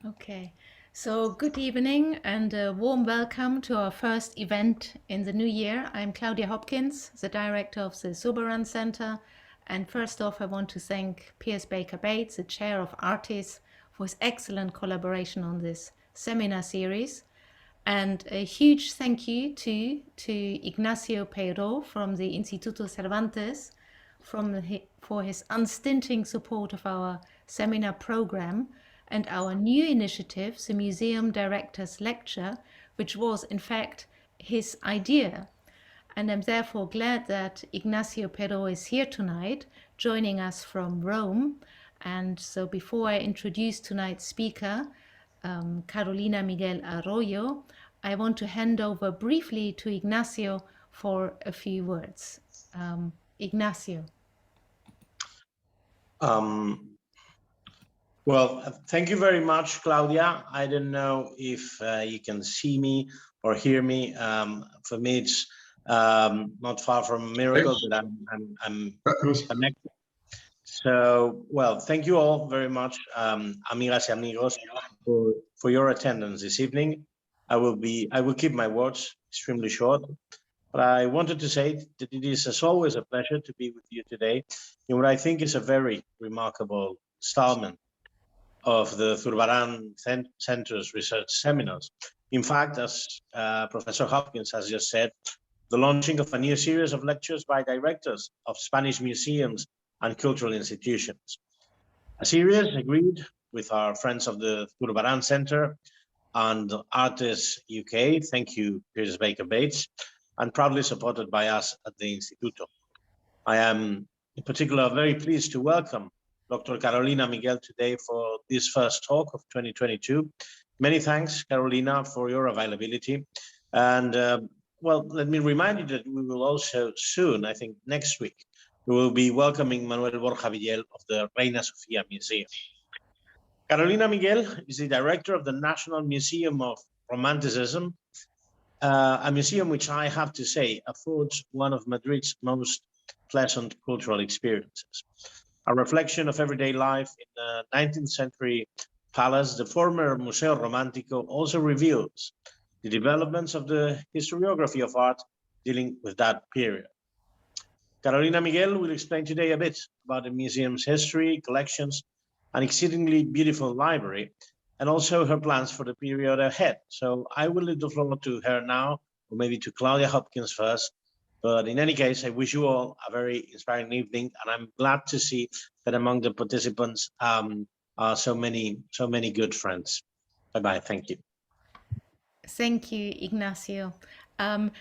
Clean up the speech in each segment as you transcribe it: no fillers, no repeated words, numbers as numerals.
Okay, so good evening and a warm welcome to our first event in the new year. I'm Claudia Hopkins, the director of the Zurbarán Center. And first off, I want to thank Piers Baker Bates, the chair of Artis, for his excellent collaboration on this seminar series. And a huge thank you to Ignacio Peiro from the Instituto Cervantes for his unstinting support of our seminar program and our new initiative, the Museum Director's Lecture, which was in fact his idea. And I'm therefore glad that Ignacio Pero is here tonight, joining us from Rome. And so before I introduce tonight's speaker, Carolina Miguel Arroyo, I want to hand over briefly to Ignacio for a few words. Ignacio. Well, thank you very much, Claudia. I don't know if you can see me or hear me. For me, it's not far from a miracle that I'm connected. So, well, thank you all very much, amigas y amigos, for your attendance this evening. I will keep my words extremely short, but I wanted to say that it is, as always, a pleasure to be with you today in what I think is a very remarkable installment of the Zurbarán Center's research seminars. In fact, as Professor Hopkins has just said, the launching of a new series of lectures by directors of Spanish museums and cultural institutions. A series agreed with our friends of the Zurbarán Center and Artis UK, thank you, Piers Baker Bates, and proudly supported by us at the Instituto. I am in particular very pleased to welcome Dr. Carolina Miguel today for this first talk of 2022. Many thanks, Carolina, for your availability. And well, let me remind you that we will also soon, I think next week, we will be welcoming Manuel Borja Villel of the Reina Sofía Museum. Carolina Miguel is the director of the National Museum of Romanticism, a museum which I have to say affords one of Madrid's most pleasant cultural experiences. A reflection of everyday life in the 19th century palace, the former Museo Romantico also reveals the developments of the historiography of art dealing with that period. Carolina Miguel will explain today a bit about the museum's history, collections, an exceedingly beautiful library, and also her plans for the period ahead. So I will leave the floor to her now, or maybe to Claudia Hopkins first. But in any case, I wish you all a very inspiring evening, and I'm glad to see that among the participants are so many good friends. Bye-bye, thank you. Thank you, Ignacio.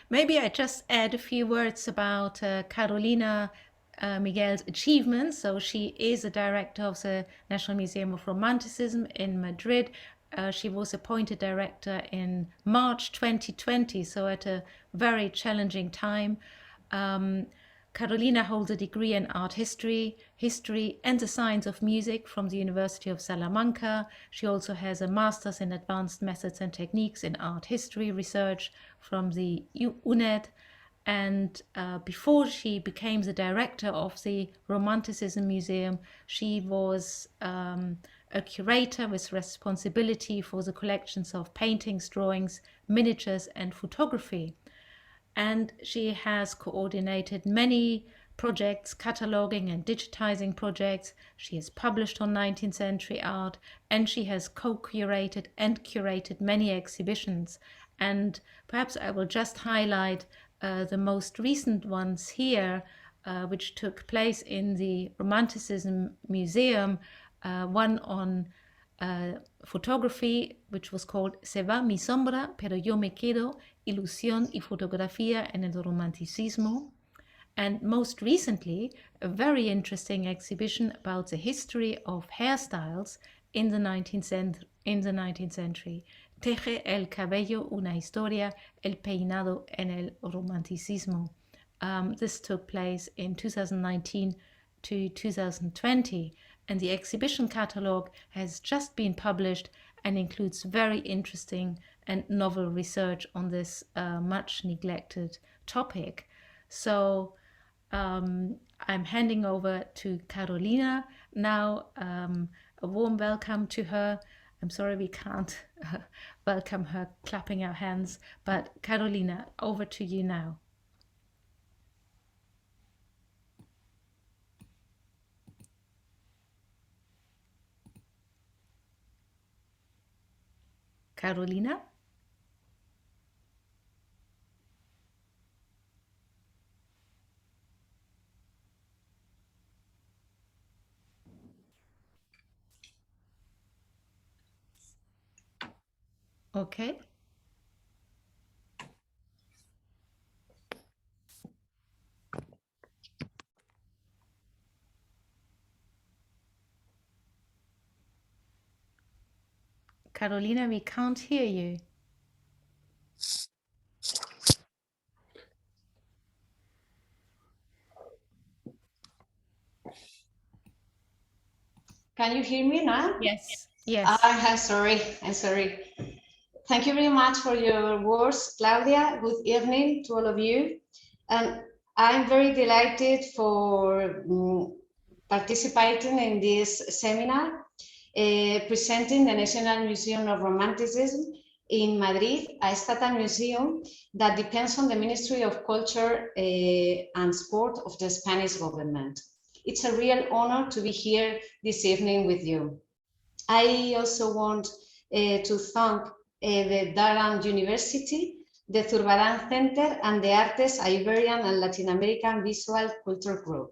Maybe I just add a few words about Carolina Miguel's achievements. So she is a director of the National Museum of Romanticism in Madrid. She was appointed director in March 2020, so at a very challenging time. Carolina holds a degree in art history, and the science of music from the University of Salamanca. She also has a master's in advanced methods and techniques in art history research from the UNED. And before she became the director of the Romanticism Museum, she was a curator with responsibility for the collections of paintings, drawings, miniatures, and photography. And she has coordinated many projects, cataloging and digitizing projects. She has published on 19th century art, and she has co-curated and curated many exhibitions. And perhaps I will just highlight the most recent ones here, which took place in the Romanticism Museum, one on photography, which was called Se va mi sombra, pero yo me quedo, ilusión y fotografía en el romanticismo. And most recently, a very interesting exhibition about the history of hairstyles in the 19th century. Teje el cabello una historia, el peinado en el romanticismo. This took place in 2019 to 2020, and the exhibition catalogue has just been published and includes very interesting and novel research on this much neglected topic. So I'm handing over to Carolina now. A warm welcome to her. I'm sorry we can't welcome her clapping our hands, but Carolina, over to you now. Carolina? Okay. Carolina, we can't hear you. Can you hear me now? Yes. Yes. I'm sorry. Thank you very much for your words, Claudia. Good evening to all of you. I'm very delighted for participating in this seminar, presenting the National Museum of Romanticism in Madrid, a statal museum that depends on the Ministry of Culture and Sport of the Spanish government. It's a real honor to be here this evening with you. I also want to thank the Durham University, the Zurbarán Center, and the Artes Iberian and Latin American Visual Culture Group.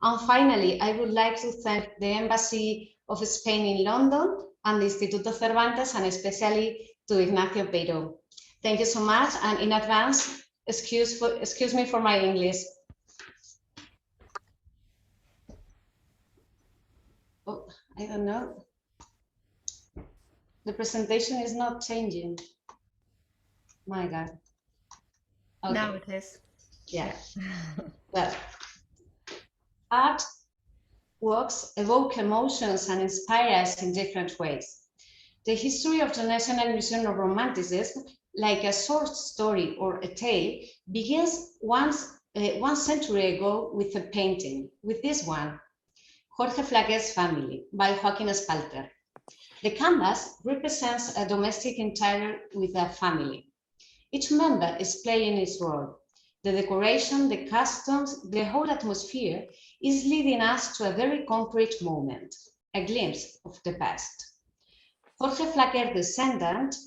And finally, I would like to thank the Embassy of Spain in London and the Instituto Cervantes, and especially to Ignacio Peiro. Thank you so much, and in advance, excuse me for my English. Oh, I don't know. The presentation is not changing. My God. Okay. Now it is. Yeah. Well, art works evoke emotions and inspire us in different ways. The history of the National Museum of Romanticism, like a short story or a tale, begins one century ago with a painting, with this one, Jorge Flaquer's Family by Joaquin Espalter. The canvas represents a domestic interior with a family. Each member is playing its role. The decoration, the customs, the whole atmosphere is leading us to a very concrete moment, a glimpse of the past. Jorge Flaquer's descendant,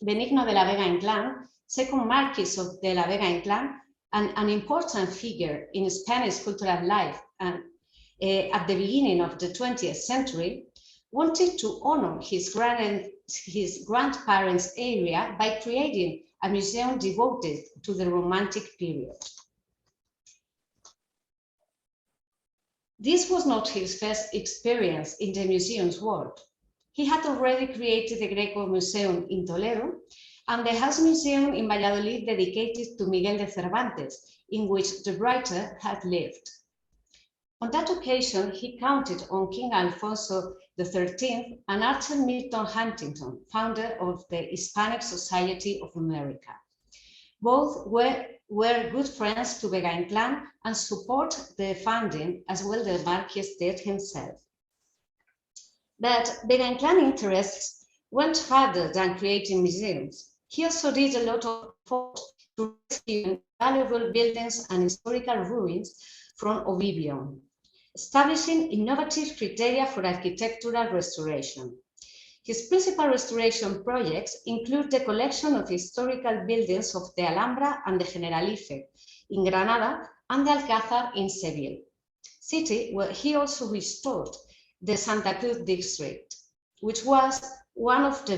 Benigno de la Vega Inclán, second Marquis of de la Vega Inclán, and an important figure in Spanish cultural life and at the beginning of the 20th century, wanted to honor his grandparents' area by creating a museum devoted to the Romantic period. This was not his first experience in the museum's world. He had already created the Greco Museum in Toledo and the House Museum in Valladolid dedicated to Miguel de Cervantes, in which the writer had lived. On that occasion, he counted on King Alfonso XIII and Arthur Milton Huntington, founder of the Hispanic Society of America. Both were good friends to Vega Inclán and support the funding, as well as the Marquis did himself. But Vega Inclán interests went further than creating museums. He also did a lot of effort to rescue valuable buildings and historical ruins from oblivion, establishing innovative criteria for architectural restoration. His principal restoration projects include the collection of historical buildings of the Alhambra and the Generalife in Granada and the Alcázar in Seville, city where he also restored the Santa Cruz district, which was one of the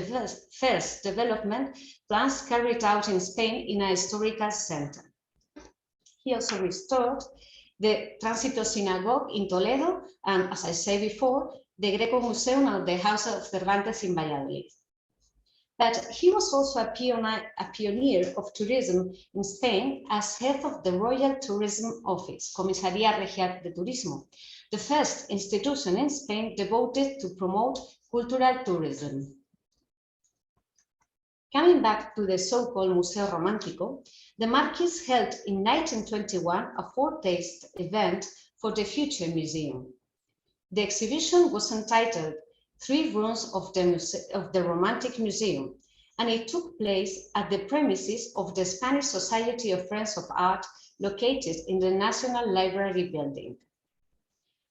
first development plans carried out in Spain in a historical center. He also restored the Tránsito Synagogue in Toledo, and as I said before, the Greco Museum of the House of Cervantes in Valladolid. But he was also a pioneer of tourism in Spain as head of the Royal Tourism Office, Comisaría Regia de Turismo, the first institution in Spain devoted to promote cultural tourism. Coming back to the so-called Museo Romantico, the Marquis held in 1921 a 4-day event for the future museum. The exhibition was entitled 3 rooms of the Romantic Museum, and it took place at the premises of the Spanish Society of Friends of Art located in the National Library building.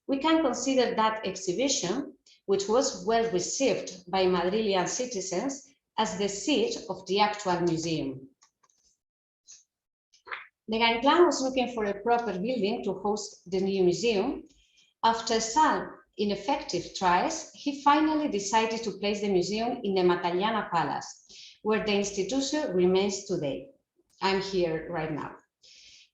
We can consider that exhibition, which was well received by Madrilean citizens, as the seat of the actual museum. Miguel was looking for a proper building to host the new museum. After some ineffective tries, he finally decided to place the museum in the Matallana Palace, where the Instituto remains today. I'm here right now.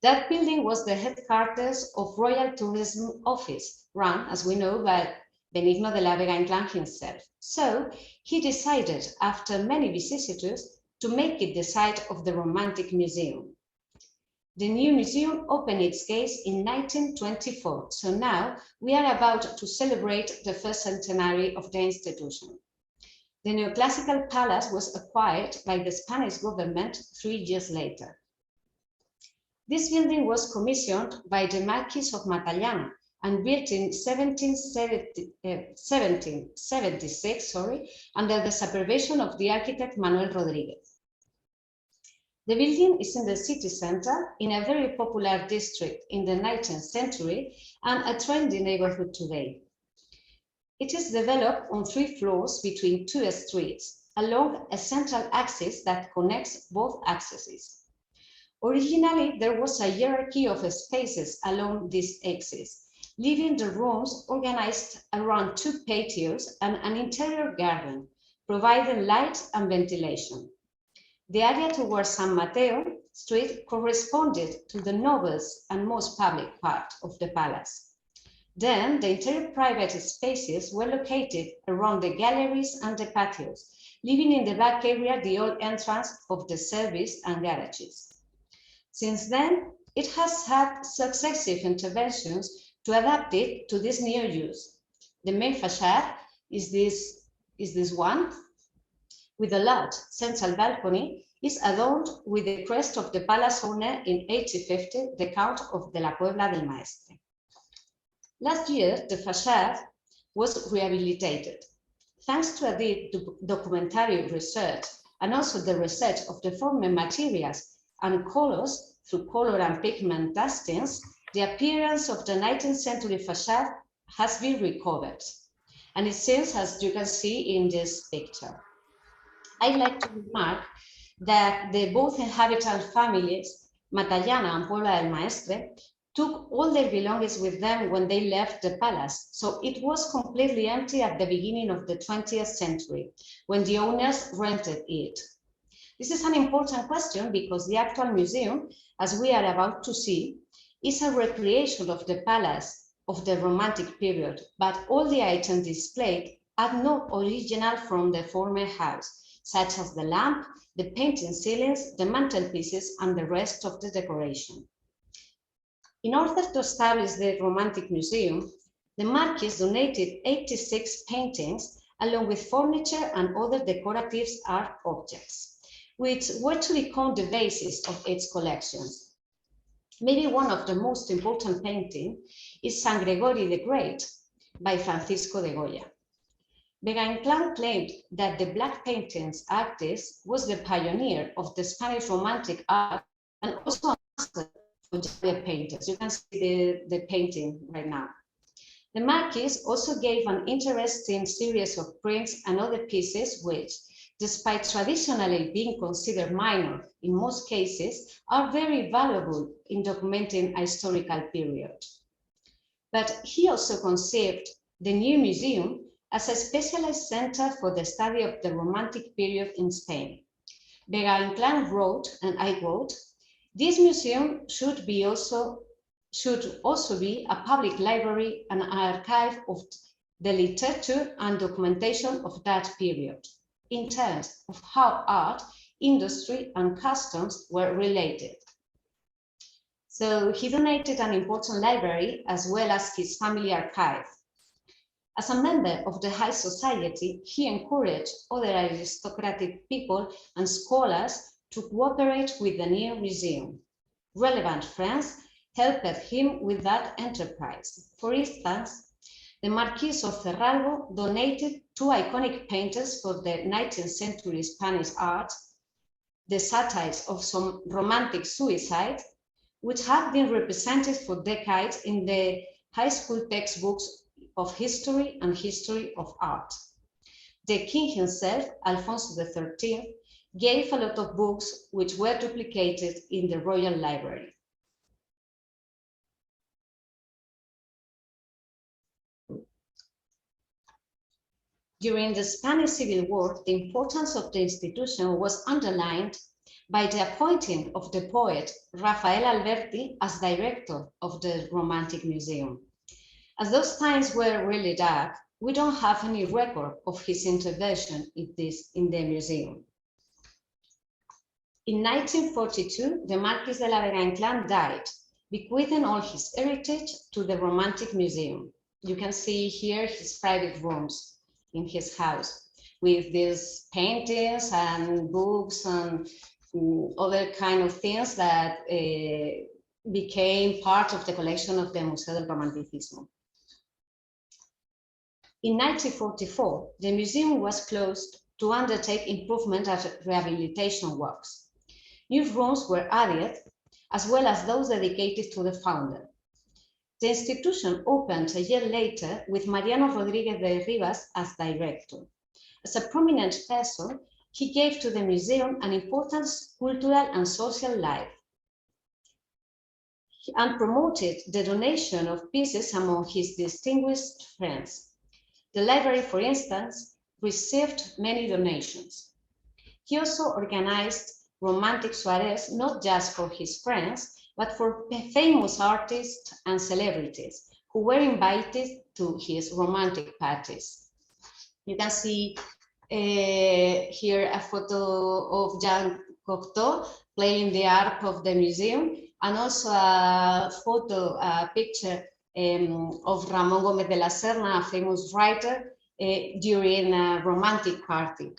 That building was the headquarters of Royal Tourism Office, run, as we know, by Benigno de la Vega Inclán himself. So he decided, after many vicissitudes, to make it the site of the Romantic Museum. The new museum opened its gates in 1924, so now we are about to celebrate the first centenary of the institution. The neoclassical palace was acquired by the Spanish government 3 years later. This building was commissioned by the Marquis of Matallana and built in 1776 under the supervision of the architect Manuel Rodriguez. The building is in the city center, in a very popular district in the 19th century and a trendy neighborhood today. It is developed on 3 floors between 2 streets, along a central axis that connects both axes. Originally, there was a hierarchy of spaces along this axis, leaving the rooms organized around 2 patios and an interior garden, providing light and ventilation. The area towards San Mateo Street corresponded to the noblest and most public part of the palace. Then the interior private spaces were located around the galleries and the patios, leaving in the back area the old entrance of the service and garages. Since then, it has had successive interventions to adapt it to this new use. The main facade is this one, with a large central balcony, is adorned with the crest of the palace owner in 1850, the Count of de la Puebla del Maestre. Last year, the facade was rehabilitated. Thanks to a deep documentary research and also the research of the former materials and colors through color and pigment testings, the appearance of the 19th century facade has been recovered. And it seems, as you can see in this picture. I'd like to remark that the both inhabitant families, Matallana and Puebla del Maestre, took all their belongings with them when they left the palace, so it was completely empty at the beginning of the 20th century, when the owners rented it. This is an important question because the actual museum, as we are about to see, is a recreation of the palace of the Romantic period, but all the items displayed are not original from the former house, such as the lamp, the painting ceilings, the mantelpieces, and the rest of the decoration. In order to establish the Romantic Museum, the Marquis donated 86 paintings, along with furniture and other decorative art objects, which were to become the basis of its collections. Maybe one of the most important paintings is San Gregory the Great by Francisco de Goya. Vega Inclán claimed that the black paintings artist was the pioneer of the Spanish Romantic art and also a master for giant painters. You can see the painting right now. The Marquis also gave an interesting series of prints and other pieces which, despite traditionally being considered minor in most cases, are very valuable in documenting a historical period. But he also conceived the new museum as a specialized center for the study of the Romantic period in Spain. Vega Inclán wrote, and I quote, "This museum should also be a public library and an archive of the literature and documentation of that period, in terms of how art, industry, and customs were related." So he donated an important library as well as his family archive. As a member of the high society, he encouraged other aristocratic people and scholars to cooperate with the new museum. Relevant friends helped him with that enterprise. For instance, the Marquis of Cerralbo donated two iconic painters for the 19th century Spanish art, the satires of some romantic suicide, which have been represented for decades in the high school textbooks of history and history of art. The king himself, Alfonso XIII, gave a lot of books which were duplicated in the royal library. During the Spanish Civil War, the importance of the institution was underlined by the appointing of the poet Rafael Alberti as director of the Romantic Museum. As those times were really dark, we don't have any record of his intervention in the museum. In 1942, the Marquis de la Verena died, bequeathing all his heritage to the Romantic Museum. You can see here his private rooms in his house with these paintings and books and other kind of things that became part of the collection of the Museo Romanticism. In 1944, the museum was closed to undertake improvement and rehabilitation works. New rooms were added, as well as those dedicated to the founder. The institution opened a year later with Mariano Rodríguez de Rivas as director. As a prominent person, he gave to the museum an important cultural and social life and promoted the donation of pieces among his distinguished friends. The library, for instance, received many donations. He also organized romantic soirees, not just for his friends, but for famous artists and celebrities who were invited to his romantic parties. You can see here a photo of Jean Cocteau playing the harp of the museum, and also a picture of Ramón Gómez de la Serna, a famous writer, during a romantic party.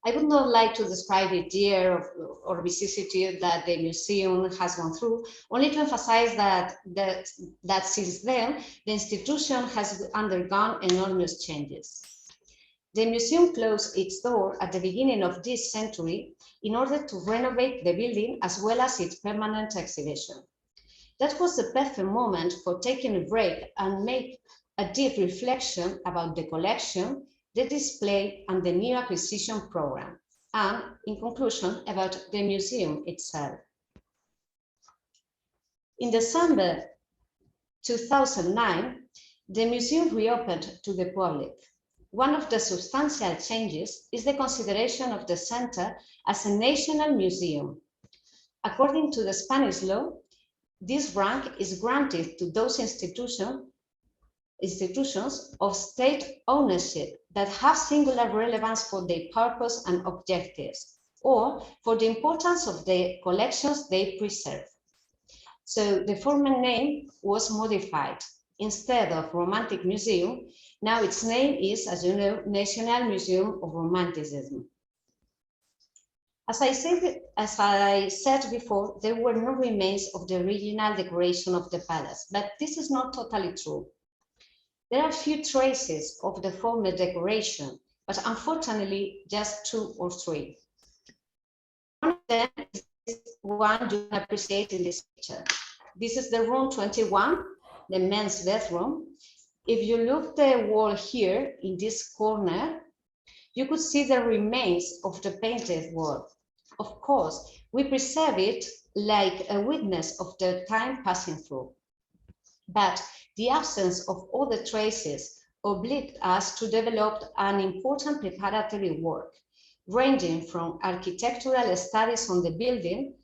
I would not like to describe the year or vicissitude that the museum has gone through, only to emphasize that since then, the institution has undergone enormous changes. The museum closed its door at the beginning of this century in order to renovate the building as well as its permanent exhibition. That was the perfect moment for taking a break and make a deep reflection about the collection, the display, and the new acquisition program, and in conclusion, about the museum itself. In December 2009, the museum reopened to the public. One of the substantial changes is the consideration of the center as a national museum. According to the Spanish law, this rank is granted to those institutions of state ownership that have singular relevance for their purpose and objectives, or for the importance of the collections they preserve. So the former name was modified. Instead of Romantic Museum, now its name is, as you know, National Museum of Romanticism. As I said before, there were no remains of the original decoration of the palace, but this is not totally true. There are few traces of the former decoration, but unfortunately, just 2 or 3. One of them is one you can appreciate in this picture. This is the room 21, the men's bathroom. If you look the wall here in this corner, you could see the remains of the painted wall. Of course, we preserve it like a witness of the time passing through. But the absence of all the traces obliged us to develop an important preparatory work, ranging from architectural studies on the building,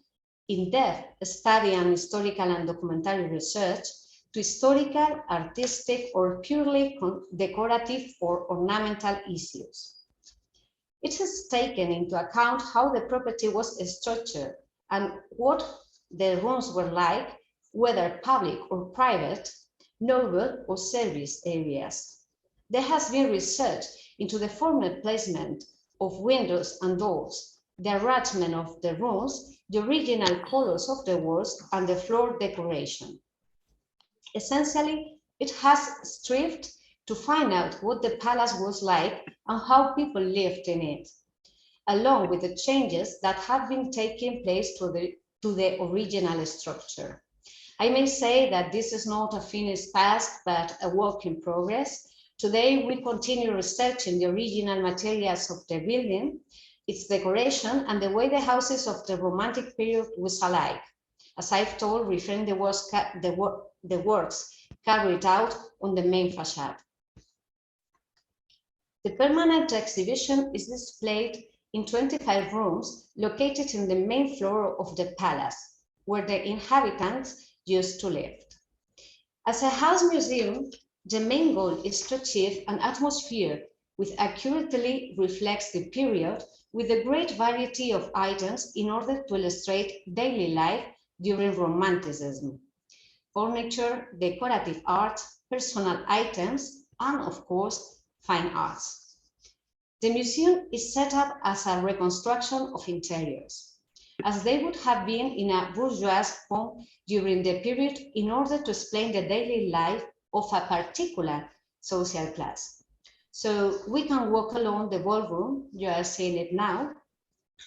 in-depth study and historical and documentary research, to historical, artistic, or purely decorative or ornamental issues. It has taken into account how the property was structured and what the rooms were like, whether public or private, noble or service areas. There has been research into the former placement of windows and doors, the arrangement of the rooms, the original colors of the walls, and the floor decoration. Essentially, it has stripped to find out what the palace was like and how people lived in it, along with the changes that have been taking place to the original structure. I may say that this is not a finished task, but a work in progress. Today, we continue researching the original materials of the building, its decoration, and the way the houses of the Romantic period was alike, as I've told, referring the works carried out on the main facade. The permanent exhibition is displayed in 25 rooms located in the main floor of the palace, where the inhabitants used to live. As a house museum, the main goal is to achieve an atmosphere which accurately reflects the period with a great variety of items in order to illustrate daily life during Romanticism. Furniture, decorative art, personal items, and of course, fine arts. The museum is set up as a reconstruction of interiors, as they would have been in a bourgeois home during the period in order to explain the daily life of a particular social class. So we can walk along the ballroom, you are seeing it now,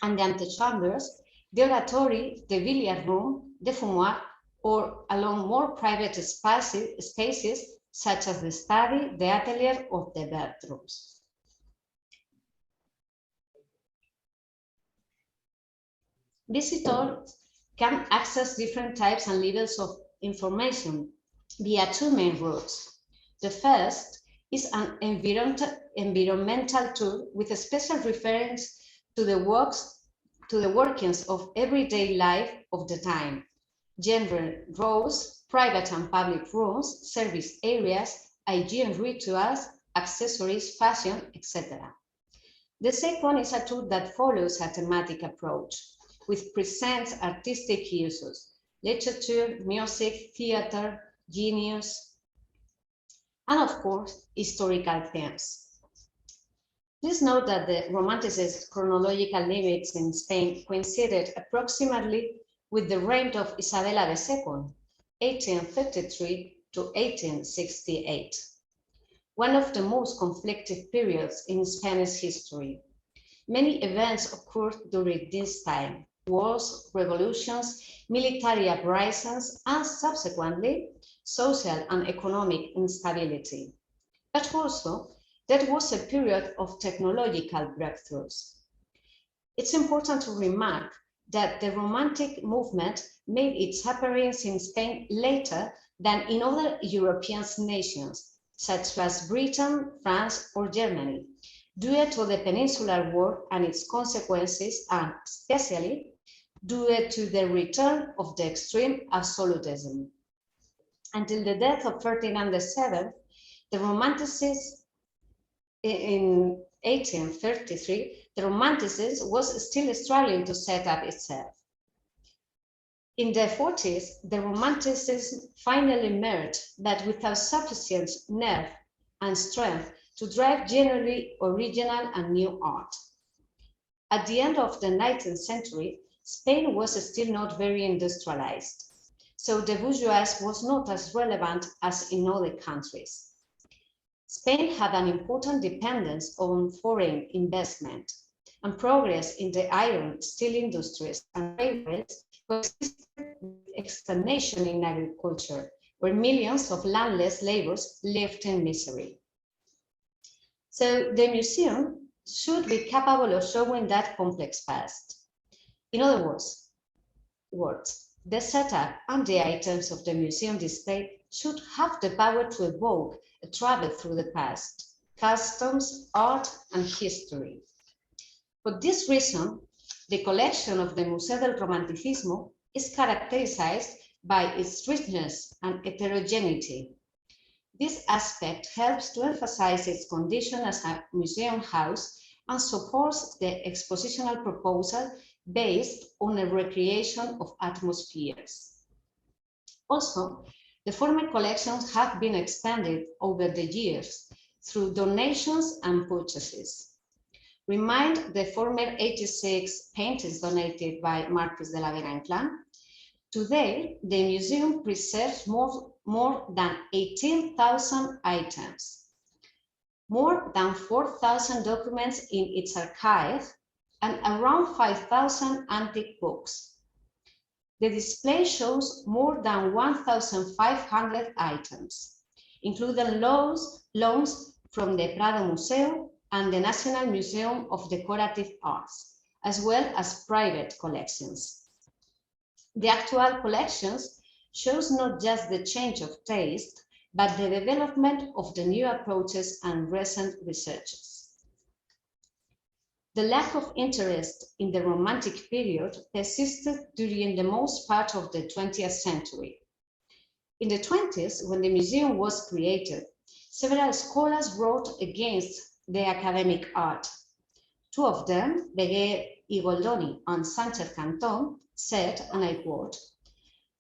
and the antechambers, the oratory, the billiard room, the fumoir, or along more private spaces such as the study, the atelier, or the bedrooms. Visitors can access different types and levels of information via two main routes. The first is an environmental tour with a special reference to the workings of everyday life of the time, gender roles, private and public rooms, service areas, hygiene rituals, accessories, fashion, etc. The second is a tour that follows a thematic approach, which presents artistic uses, literature, music, theater, genius, and of course, historical themes. Please note that the Romanticist chronological limits in Spain coincided approximately with the reign of Isabella II, 1833 to 1868, one of the most conflicted periods in Spanish history. Many events occurred during this time: wars, revolutions, military uprisings, and subsequently, social and economic instability. But also, that was a period of technological breakthroughs. It's important to remark that the Romantic movement made its appearance in Spain later than in other European nations, such as Britain, France, or Germany, due to the Peninsular War and its consequences, and especially due to the return of the extreme absolutism. Until the death of Ferdinand VII, the Romanticists in 1833, the Romanticism was still struggling to set up itself. In the 40s, the Romanticism finally emerged, but without sufficient nerve and strength to drive genuinely original and new art. At the end of the 19th century, Spain was still not very industrialized, so the bourgeoisie was not as relevant as in other countries. Spain had an important dependence on foreign investment, and progress in the iron, steel industries and railways coexisted with stagnation in agriculture, where millions of landless laborers lived in misery. So the museum should be capable of showing that complex past. In other words, the setup and the items of the museum display should have the power to evoke a travel through the past, customs, art, and history. For this reason, the collection of the Museo del Romanticismo is characterized by its richness and heterogeneity. This aspect helps to emphasize its condition as a museum house and supports the expositional proposal based on a recreation of atmospheres. Also, the former collections have been expanded over the years through donations and purchases. Remind the former 86 paintings donated by Marquis de la Verena clan. Today, the museum preserves more than 18,000 items, more than 4,000 documents in its archive, and around 5,000 antique books. The display shows more than 1,500 items, including loans from the Prado Museo and the National Museum of Decorative Arts, as well as private collections. The actual collections shows not just the change of taste, but the development of the new approaches and recent researches. The lack of interest in the Romantic period persisted during the most part of the 20th century. In the 20s, when the museum was created, several scholars wrote against the academic art. Two of them, Beguer y Goldoni and Sanchez Canton, said, and I quote,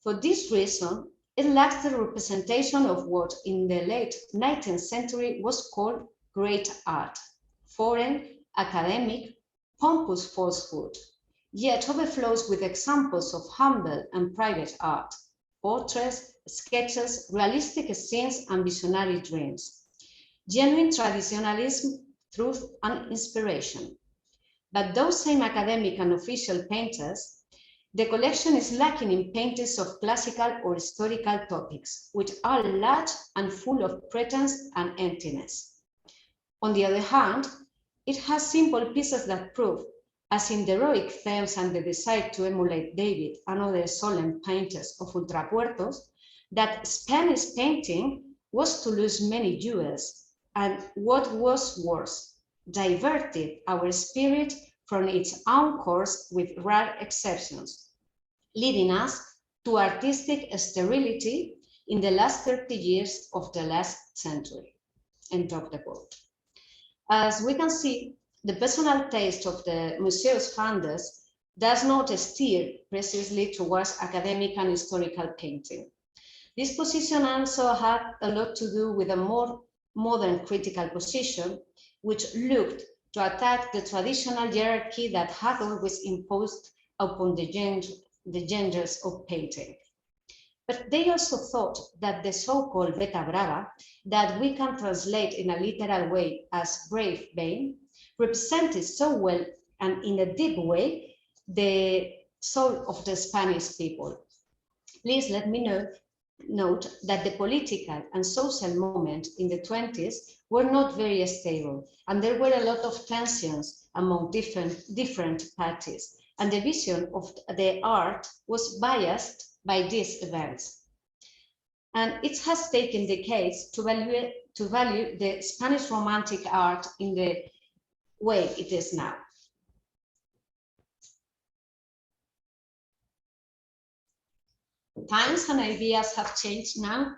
"For this reason, it lacks the representation of what in the late 19th century was called great art, foreign, academic, pompous falsehood, yet overflows with examples of humble and private art, portraits, sketches, realistic scenes, and visionary dreams, genuine traditionalism, truth, and inspiration. But those same academic and official painters, the collection is lacking in paintings of classical or historical topics, which are large and full of pretense and emptiness. On the other hand, it has simple pieces that prove, as in the heroic themes and the desire to emulate David and other solemn painters of ultrapuertos, that Spanish painting was to lose many jewels, and what was worse, diverted our spirit from its own course with rare exceptions, leading us to artistic sterility in the last 30 years of the last century." End of the quote. As we can see, the personal taste of the museum's founders does not steer precisely towards academic and historical painting. This position also had a lot to do with a more modern critical position, which looked to attack the traditional hierarchy that had always imposed upon the genders of painting. But they also thought that the so-called beta brava, that we can translate in a literal way as brave vein, represented so well and in a deep way the soul of the Spanish people. Please let me note that the political and social moment in the 20s were not very stable, and there were a lot of tensions among different parties, and the vision of the art was biased by these events. And it has taken decades to value the Spanish Romantic art in the way it is now. Times and ideas have changed now,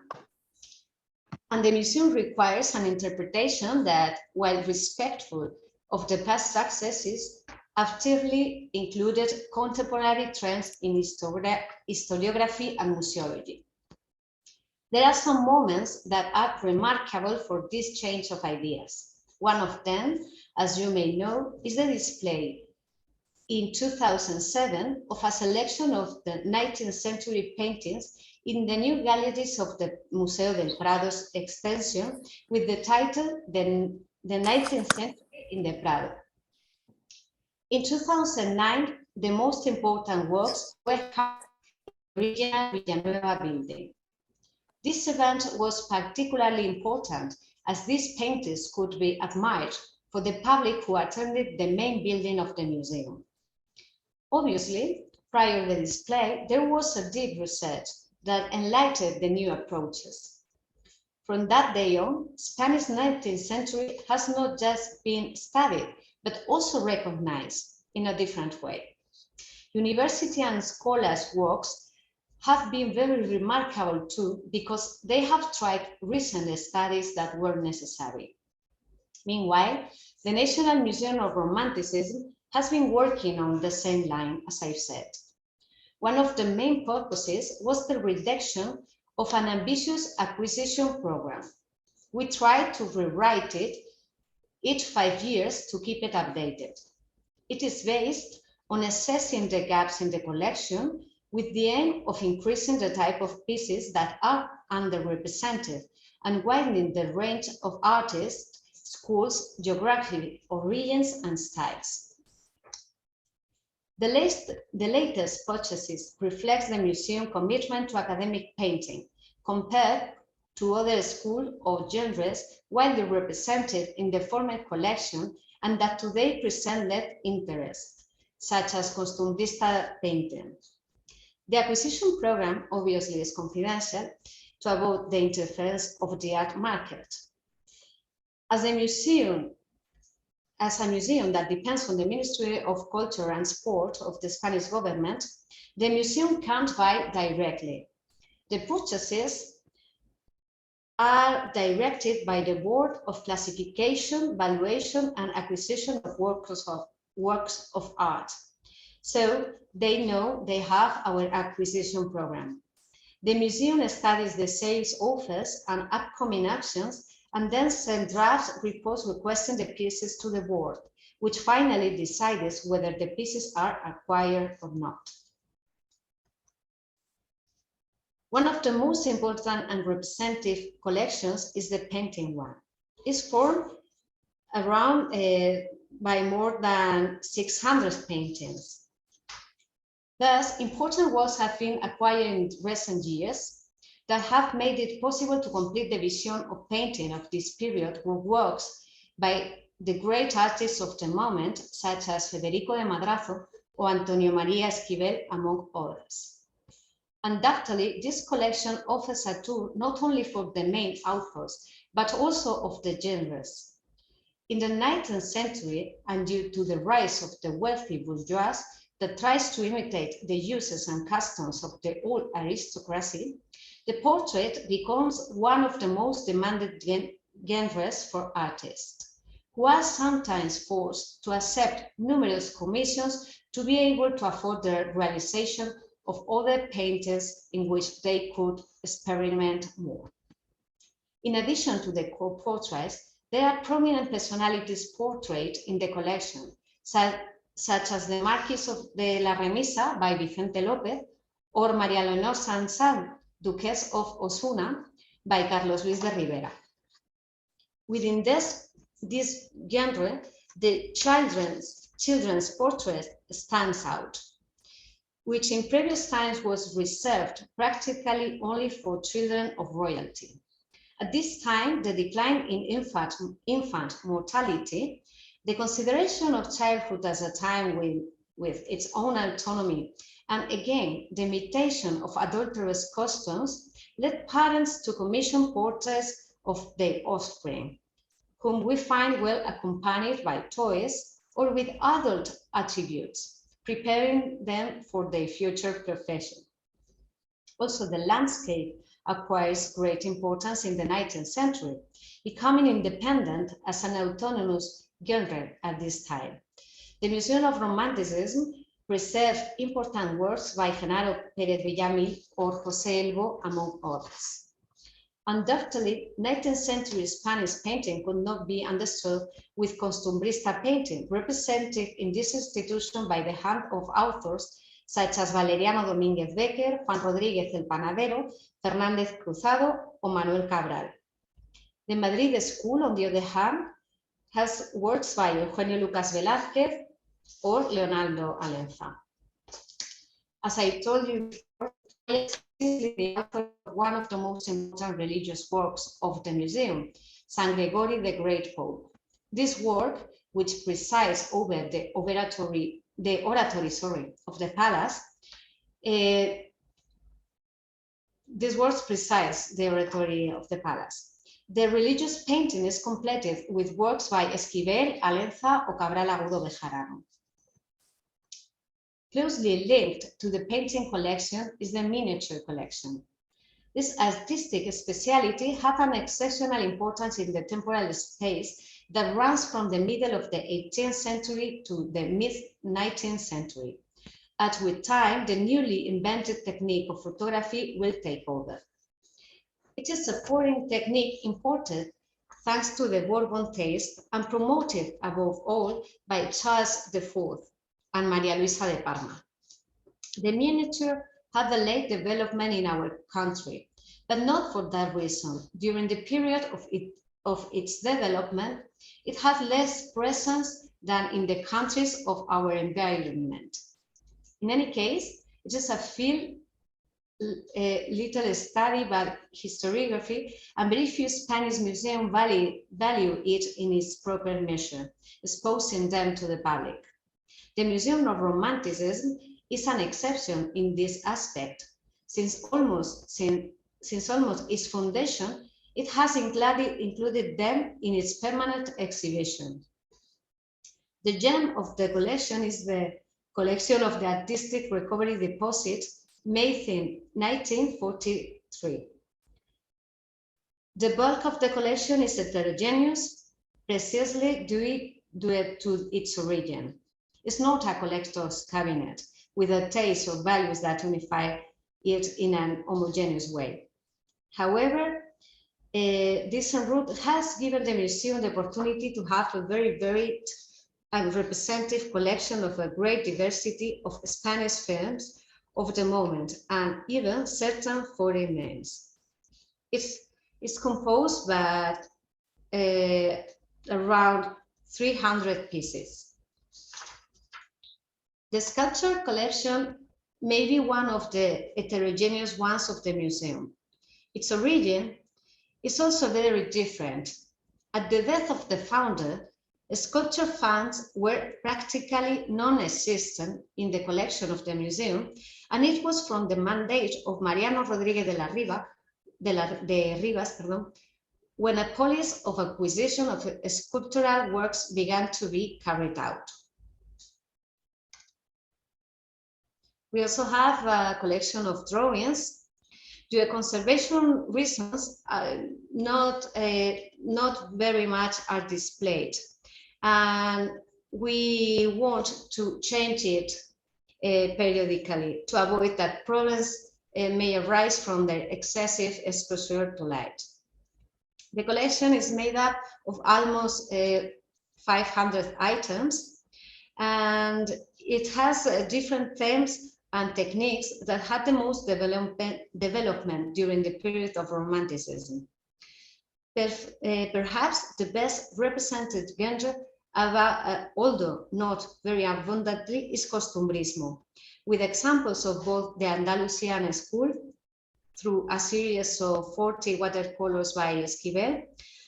and the museum requires an interpretation that, while respectful of the past successes, actively included contemporary trends in historiography and museology. There are some moments that are remarkable for this change of ideas. One of them, as you may know, is the display in 2007 of a selection of the 19th century paintings in the new galleries of the Museo del Prado's extension with the title The 19th Century in the Prado. In 2009, the most important works were held in the original Villanueva building. This event was particularly important as these paintings could be admired for the public who attended the main building of the museum. Obviously, prior to the display, there was a deep research that enlightened the new approaches. From that day on, Spanish 19th century has not just been studied, but also recognized in a different way. University and scholars' works have been very remarkable too, because they have tried recent studies that were necessary. Meanwhile, the National Museum of Romanticism has been working on the same line, as I've said. One of the main purposes was the reduction of an ambitious acquisition program. We tried to rewrite it each 5 years to keep it updated. It is based on assessing the gaps in the collection with the aim of increasing the type of pieces that are underrepresented and widening the range of artists schools, geographic origins, and styles. The latest purchases reflects the museum's commitment to academic painting, compared to other schools or genres widely represented in the former collection and that today present less interest, such as costumbrista painting. The acquisition program obviously is confidential to avoid the interference of the art market. As a museum that depends on the Ministry of Culture and Sport of the Spanish government, the museum can't buy directly. The purchases are directed by the Board of Classification, Valuation, and Acquisition of Works of Art. So they know they have our acquisition program. The museum studies the sales offers and upcoming actions and then send draft reports requesting the pieces to the board, which finally decides whether the pieces are acquired or not. One of the most important and representative collections is the painting one. It's formed around by more than 600 paintings. Thus, important works have been acquired in recent years that have made it possible to complete the vision of painting of this period with works by the great artists of the moment, such as Federico de Madrazo or Antonio María Esquivel, among others. Undoubtedly, this collection offers a tour not only for the main authors, but also of the genres. In the 19th century, and due to the rise of the wealthy bourgeois that tries to imitate the uses and customs of the old aristocracy, the portrait becomes one of the most demanded genres for artists, who are sometimes forced to accept numerous commissions to be able to afford the realization of other painters in which they could experiment more. In addition to the core portraits, there are prominent personalities portrayed in the collection, such as the Marquis de la Remisa by Vicente López or María Leonor Sanz, Duquess of Osuna by Carlos Luis de Rivera. Within this genre, the children's portrait stands out, which in previous times was reserved practically only for children of royalty. At this time, the decline in infant mortality, the consideration of childhood as a time with its own autonomy, and again, the imitation of adulterous customs led parents to commission portraits of their offspring, whom we find well accompanied by toys or with adult attributes, preparing them for their future profession. Also, the landscape acquires great importance in the 19th century, becoming independent as an autonomous genre at this time. The Museum of Romanticism preserved important works by Genaro Pérez Villamil or José Elbo, among others. Undoubtedly, 19th century Spanish painting could not be understood with costumbrista painting, represented in this institution by the hand of authors such as Valeriano Domínguez Becker, Juan Rodríguez el Panadero, Fernández Cruzado, or Manuel Cabral. The Madrid School, on the other hand, has works by Eugenio Lucas Velázquez or Leonardo Alenza. As I told you before, the author of one of the most important religious works of the museum, San Gregory the Great Pope. This work, which presides over the oratory of the palace, this work presides the oratory of the palace. The religious painting is completed with works by Esquivel, Alenza, or Cabral Agudo Bejarano. Closely linked to the painting collection is the miniature collection. This artistic speciality had an exceptional importance in the temporal space that runs from the middle of the 18th century to the mid-19th century, at which time the newly invented technique of photography will take over. It is a foreign technique imported thanks to the Bourbon taste and promoted above all by Charles IV and María Luisa de Parma. The miniature had a late development in our country, but not for that reason. During the period of of its development, it has less presence than in the countries of our environment. In any case, it is a field little studied by historiography, and very few Spanish museums value it in its proper measure, exposing them to the public. The Museum of Romanticism is an exception in this aspect, since almost its foundation, it has included them in its permanent exhibition. The gem of the collection is the collection of the Artistic Recovery Deposit made in 1943. The bulk of the collection is heterogeneous, precisely due to its origin. It's not a collector's cabinet with a taste or values that unify it in an homogeneous way. However, this route has given the museum the opportunity to have a very varied and representative collection of a great diversity of Spanish films of the moment, and even certain foreign names. It's composed by around 300 pieces. The sculpture collection may be one of the heterogeneous ones of the museum. Its origin is also very different. At the death of the founder, sculpture funds were practically non-existent in the collection of the museum, and it was from the mandate of Mariano Rodríguez de Rivas, when a policy of acquisition of sculptural works began to be carried out. We also have a collection of drawings. Due to conservation reasons, not very much are displayed. And we want to change it periodically to avoid that problems may arise from their excessive exposure to light. The collection is made up of almost 500 items, and it has different themes and techniques that had the most development during the period of Romanticism. Perhaps the best represented genre, although not very abundantly, is costumbrismo, with examples of both the Andalusian school through a series of 40 watercolors by Esquivel,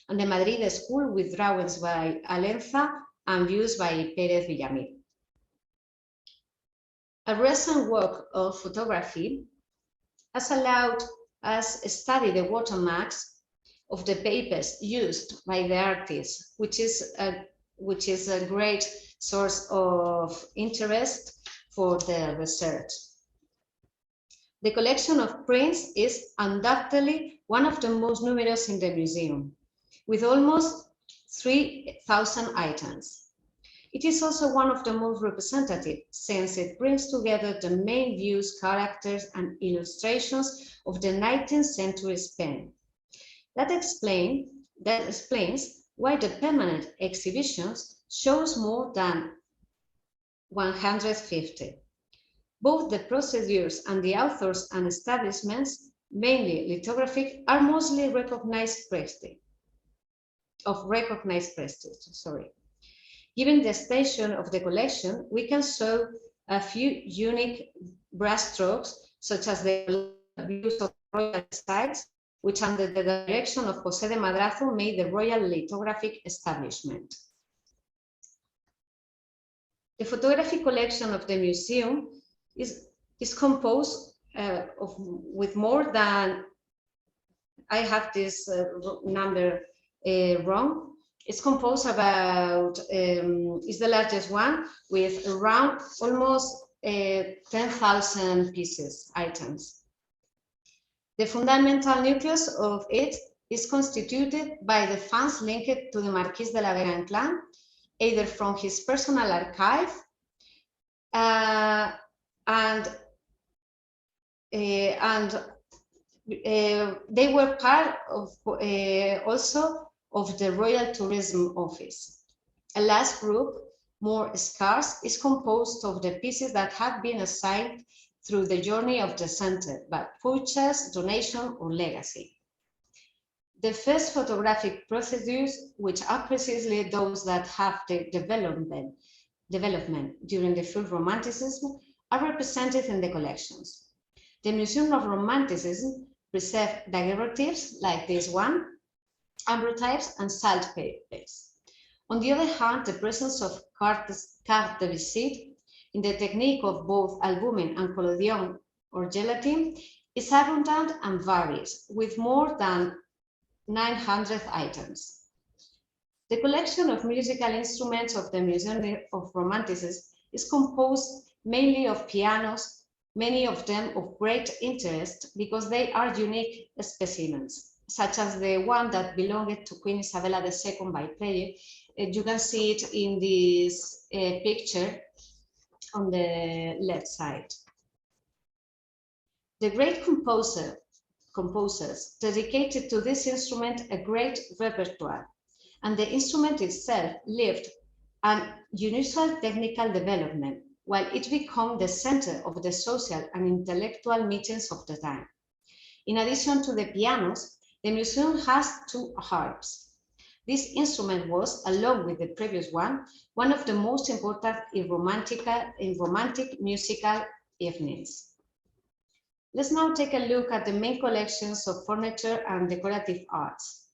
and the Madrid school with drawings by Alenza and views by Pérez Villamil. A recent work of photography has allowed us to study the watermarks of the papers used by the artists, which is a great source of interest for the research. The collection of prints is undoubtedly one of the most numerous in the museum, with almost 3,000 items. It is also one of the most representative, since it brings together the main views, characters, and illustrations of the 19th century Spain. That explains why the permanent exhibitions shows more than 150. Both the procedures and the authors and establishments, mainly lithographic, are mostly recognized prestige. Given the extension of the collection, we can show a few unique brushstrokes, such as the views of royal sites, which under the direction of José de Madrazo made the Royal Lithographic Establishment. The photography collection of the museum is composed with more than, I have this number wrong, it's composed about, is the largest one, with around almost 10,000 items. The fundamental nucleus of it is constituted by the funds linked to the Marquis de la Vega clan, either from his personal archive, and they were part of also of the Royal Tourism Office. A last group, more scarce, is composed of the pieces that have been assigned through the journey of the center, by purchase, donation, or legacy. The first photographic procedures, which are precisely those that have the development during the full Romanticism, are represented in the collections. The Museum of Romanticism preserved daguerreotypes like this one, ambrotypes, and saltpapers. On the other hand, the presence of cartes de visite in the technique of both albumen and collodion or gelatin is abundant and varies, with more than 900 items. The collection of musical instruments of the Museum of Romanticism is composed mainly of pianos, many of them of great interest because they are unique specimens, such as the one that belonged to Queen Isabella II by player. You can see it in this picture on the left side. The great composers dedicated to this instrument a great repertoire, and the instrument itself lived an unusual technical development, while it became the center of the social and intellectual meetings of the time. In addition to the pianos, the museum has 2 harps. This instrument was, along with the previous one of the most important in romantic musical evenings. Let's now take a look at the main collections of furniture and decorative arts.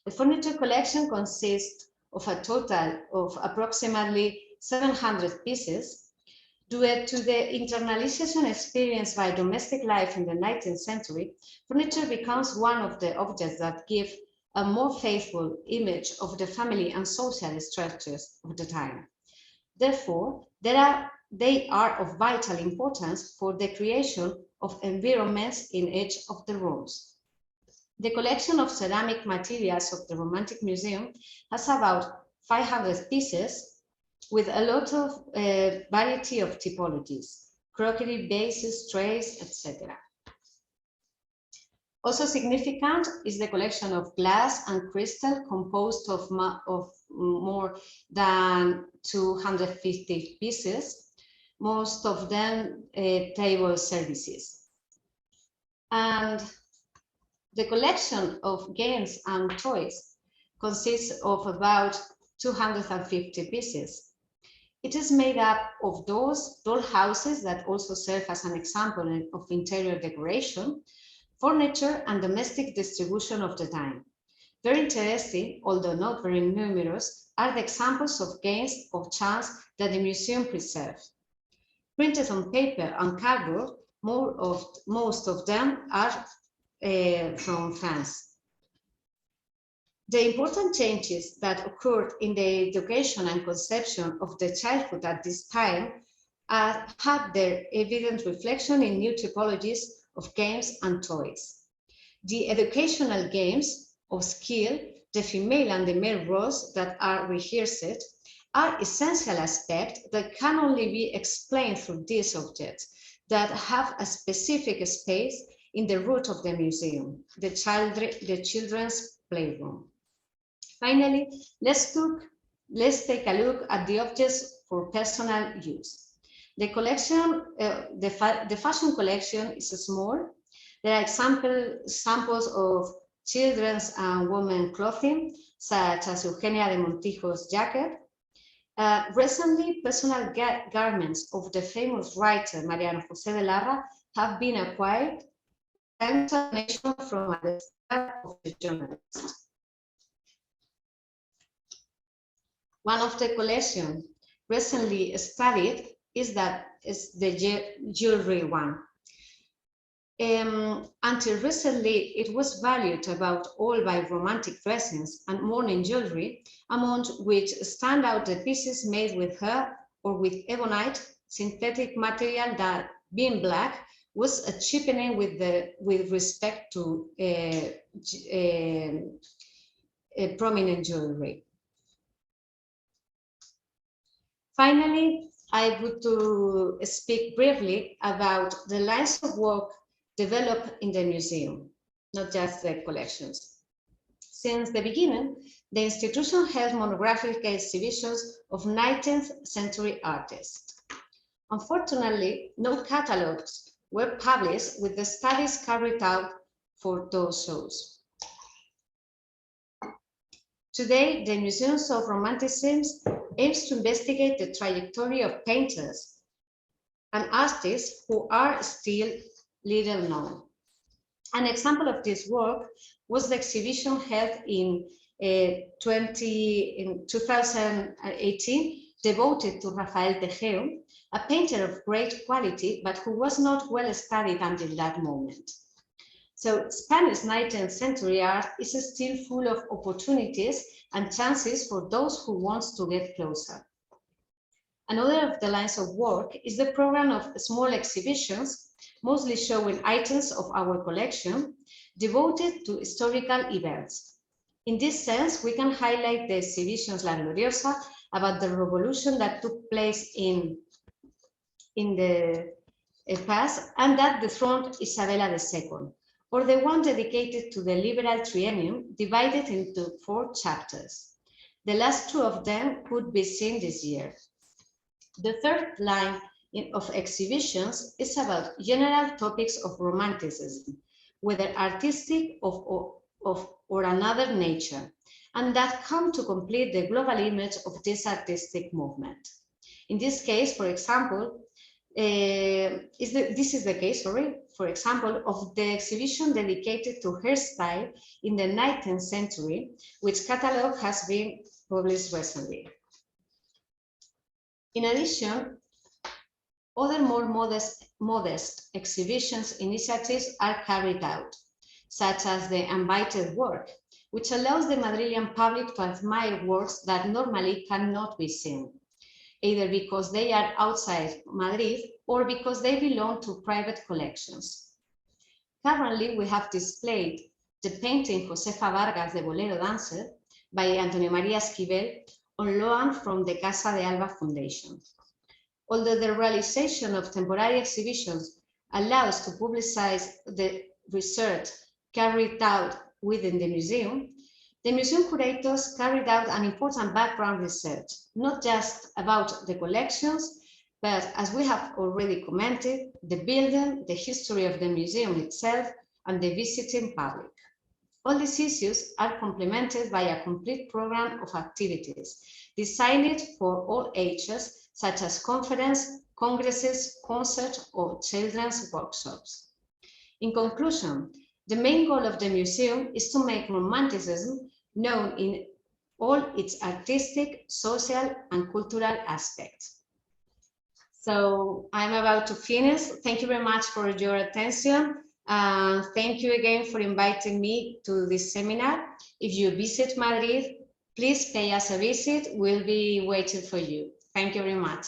The furniture collection consists of a total of approximately 700 pieces. Due to the internalization experienced by domestic life in the 19th century, furniture becomes one of the objects that give a more faithful image of the family and social structures of the time. Therefore, they are of vital importance for the creation of environments in each of the rooms. The collection of ceramic materials of the Romantic Museum has about 500 pieces with a lot of variety of typologies, crockery, vases, trays, etc. Also significant is the collection of glass and crystal composed of more than 250 pieces, most of them table services. And the collection of games and toys consists of about 250 pieces. It is made up of those doll houses that also serve as an example of interior decoration, furniture, and domestic distribution of the time. Very interesting, although not very numerous, are the examples of games of chance that the museum preserves. Printed on paper and cardboard, most of them are from France. The important changes that occurred in the education and conception of the childhood at this time had their evident reflection in new typologies of games and toys. The educational games of skill, the female and the male roles that are rehearsed, are essential aspects that can only be explained through these objects that have a specific space in the root of the museum, the children's playroom. Finally, let's take a look at the objects for personal use. The collection, the fashion collection is small. There are samples of children's and women's clothing, such as Eugenia de Montijo's jacket. Recently, personal garments of the famous writer Mariano José de Larra have been acquired thanks to a donation from a of the journalist. One of the collections recently studied is the jewelry one. Until recently, it was valued about all by romantic dressings and mourning jewelry, among which stand out the pieces made with hair or with ebonite, synthetic material that, being black, was a cheapening with respect to prominent jewelry. Finally, I would to speak briefly about the lines of work developed in the museum, not just the collections. Since the beginning, the institution held monographic exhibitions of 19th century artists. Unfortunately, no catalogs were published with the studies carried out for those shows. Today, the Museum of Romanticism aims to investigate the trajectory of painters and artists who are still little known. An example of this work was the exhibition held in 2018 devoted to Rafael Tejero, a painter of great quality, but who was not well studied until that moment. So Spanish 19th century art is still full of opportunities and chances for those who want to get closer. Another of the lines of work is the program of small exhibitions, mostly showing items of our collection, devoted to historical events. In this sense, we can highlight the exhibitions La Gloriosa about the revolution that took place in the past and that dethroned Isabella II, or the one dedicated to the liberal triennium, divided into 4 chapters. The last 2 of them could be seen this year. The third line of exhibitions is about general topics of Romanticism, whether artistic or another nature, and that come to complete the global image of this artistic movement. In this case, for example, this is the case, for example, of the exhibition dedicated to hairstyle in the 19th century, which catalogue has been published recently. In addition, other more modest exhibitions initiatives are carried out, such as the Invited Work, which allows the Madrileñ public to admire works that normally cannot be seen, either because they are outside Madrid or because they belong to private collections. Currently, we have displayed the painting Josefa Vargas, the Bolero Dancer, by Antonio María Esquivel, on loan from the Casa de Alba Foundation. Although the realization of temporary exhibitions allows to publicize the research carried out within the museum curators carried out an important background research, not just about the collections, but as we have already commented, the building, the history of the museum itself, and the visiting public. All these issues are complemented by a complete program of activities designed for all ages, such as conferences, congresses, concerts, or children's workshops. In conclusion, the main goal of the museum is to make Romanticism known in all its artistic, social, and cultural aspects. So I'm about to finish. Thank you very much for your attention. Thank you again for inviting me to this seminar. If you visit Madrid, please pay us a visit. We'll be waiting for you. Thank you very much.